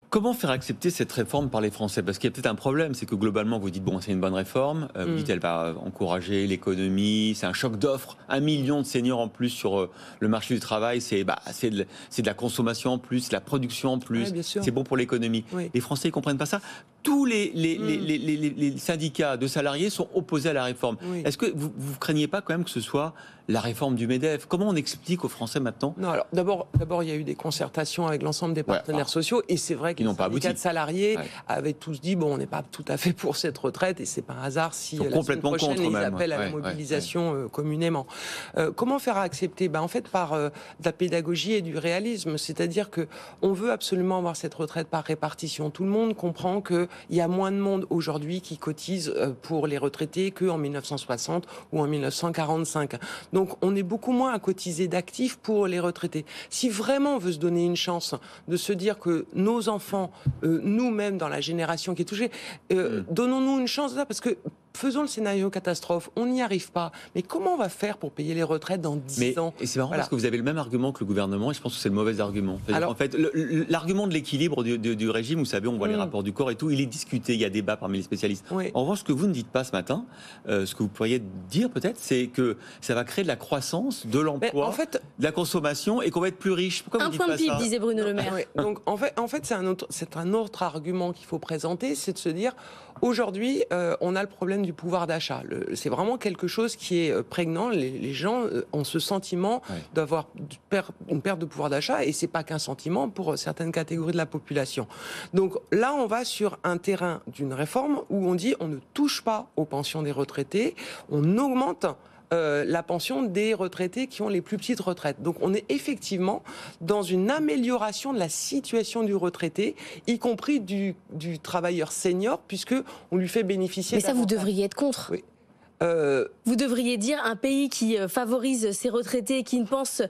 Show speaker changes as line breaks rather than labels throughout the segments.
Comment faire accepter cette réforme par les Français? Parce qu'il y a peut-être un problème, c'est que globalement, vous dites, bon, c'est une bonne réforme, vous dites, elle va encourager l'économie, c'est un choc d'offres, 1 million de seniors en plus sur le marché du travail, c'est de la consommation en plus, de la production en plus,
Ouais,
c'est bon pour l'économie.
Oui.
Les Français ne comprennent pas ça. Tous les syndicats de salariés sont opposés à la réforme.
Oui.
Est-ce que vous ne craignez pas quand même que ce soit la réforme du MEDEF? Comment on explique aux Français maintenant?
Non, alors d'abord, il y a eu des concertations avec l'ensemble des partenaires sociaux, et c'est vrai que les syndicats de salariés avaient tous dit bon, on n'est pas tout à fait pour cette retraite, et c'est pas un hasard si la semaine prochaine ils appellent à la mobilisation communément. Comment faire accepter? En fait, par de la pédagogie et du réalisme, c'est-à-dire que on veut absolument avoir cette retraite par répartition. Tout le monde comprend qu'il y a moins de monde aujourd'hui qui cotise pour les retraités qu'en 1960 ou en 1945. Donc on est beaucoup moins à cotiser d'actifs pour les retraités. Si vraiment on veut se donner une chance de se dire que nos enfants, nous-mêmes dans la génération qui est touchée, donnons-nous une chance là, parce que faisons le scénario catastrophe, on n'y arrive pas. Mais comment on va faire pour payer les retraites dans 10 ans?
Et c'est marrant parce que vous avez le même argument que le gouvernement, et je pense que c'est le mauvais argument. Alors, en fait, l'argument de l'équilibre du régime, vous savez, on voit les rapports du corps et tout, il est discuté, il y a débat parmi les spécialistes. Oui. En revanche, ce que vous ne dites pas ce matin, ce que vous pourriez dire peut-être, c'est que ça va créer de la croissance, de l'emploi, de la consommation, et qu'on va être plus riche. Pourquoi vous dites pas ça? Un point de PIB,
disait Bruno Le Maire. Donc en fait c'est un autre argument qu'il faut présenter, c'est de se dire, aujourd'hui, on a le problème du pouvoir d'achat. C'est vraiment quelque chose qui est prégnant. Les gens ont ce sentiment d'avoir une perte de pouvoir d'achat, et c'est pas qu'un sentiment pour certaines catégories de la population. Donc là, on va sur un terrain d'une réforme où on dit on ne touche pas aux pensions des retraités, on augmente la pension des retraités qui ont les plus petites retraites. Donc on est effectivement dans une amélioration de la situation du retraité, y compris du travailleur senior, puisque on lui fait bénéficier.
Mais ça, vous devriez être contre.
Oui.
Vous devriez dire un pays qui favorise ses retraités, qui ne pense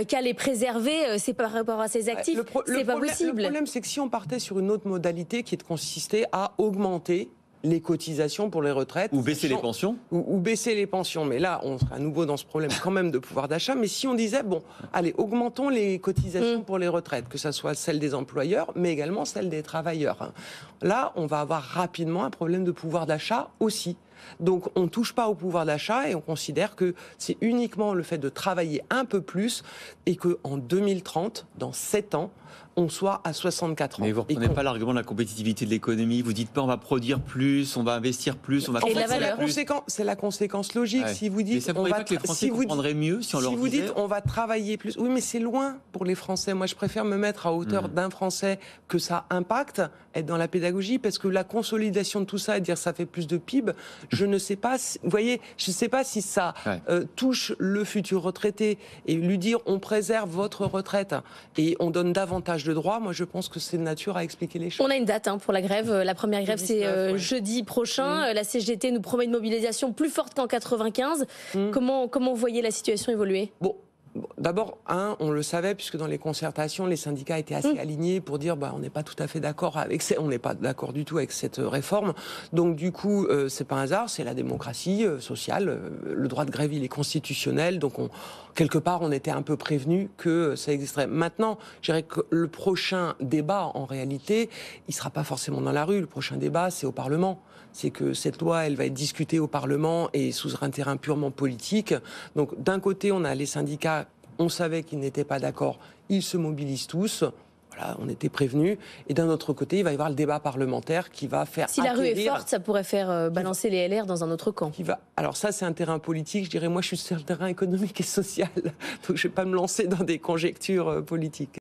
qu'à les préserver, c'est par rapport à ses actifs, c'est pas possible.
Le problème, c'est que si on partait sur une autre modalité qui est de consister à augmenter les cotisations pour les retraites.
Ou baisser les pensions.
Ou baisser les pensions. Mais là, on serait à nouveau dans ce problème quand même de pouvoir d'achat. Mais si on disait, bon, allez, augmentons les cotisations pour les retraites, que ce soit celles des employeurs, mais également celles des travailleurs. Là, on va avoir rapidement un problème de pouvoir d'achat aussi. Donc on ne touche pas au pouvoir d'achat, et on considère que c'est uniquement le fait de travailler un peu plus, et qu'en 2030, dans 7 ans, on soit à 64 ans.
Mais vous ne reprenez pas l'argument de la compétitivité de l'économie, vous dites pas on va produire plus, on va investir plus, on va...
En fait, c'est la conséquence logique. Ouais. Si vous dites...
Mais ça ne pourrait pas que les Français comprendraient mieux si on leur disait...
Si vous dites on va travailler plus... Oui, mais c'est loin pour les Français. Moi, je préfère me mettre à hauteur d'un Français que ça impacte, être dans la pédagogie, parce que la consolidation de tout ça et dire ça fait plus de PIB, je ne sais pas... Vous voyez, je ne sais pas si ça touche le futur retraité, et lui dire on préserve votre retraite et on donne davantage de droits, moi je pense que c'est de nature à expliquer les choses.
On a une date pour la grève. La première grève, c'est jeudi prochain. La CGT nous promet une mobilisation plus forte qu'en 95. Comment vous voyez la situation évoluer?
D'abord, on le savait, puisque dans les concertations, les syndicats étaient assez alignés pour dire on n'est pas tout à fait d'accord avec on n'est pas d'accord du tout avec cette réforme. Donc du coup, c'est pas un hasard, c'est la démocratie sociale. Le droit de grève, il est constitutionnel. Donc quelque part, on était un peu prévenu que ça existerait. Maintenant, je dirais que le prochain débat, en réalité, il sera pas forcément dans la rue. Le prochain débat, c'est au Parlement. C'est que cette loi, elle va être discutée au Parlement et sous un terrain purement politique. Donc d'un côté, on a les syndicats, on savait qu'ils n'étaient pas d'accord, ils se mobilisent tous. Voilà, on était prévenus. Et d'un autre côté, il va y avoir le débat parlementaire qui va faire
Si la rue est forte, ça pourrait faire balancer les LR dans un autre camp.
Alors ça, c'est un terrain politique. Je dirais, moi, je suis sur le terrain économique et social. Donc je ne vais pas me lancer dans des conjectures politiques.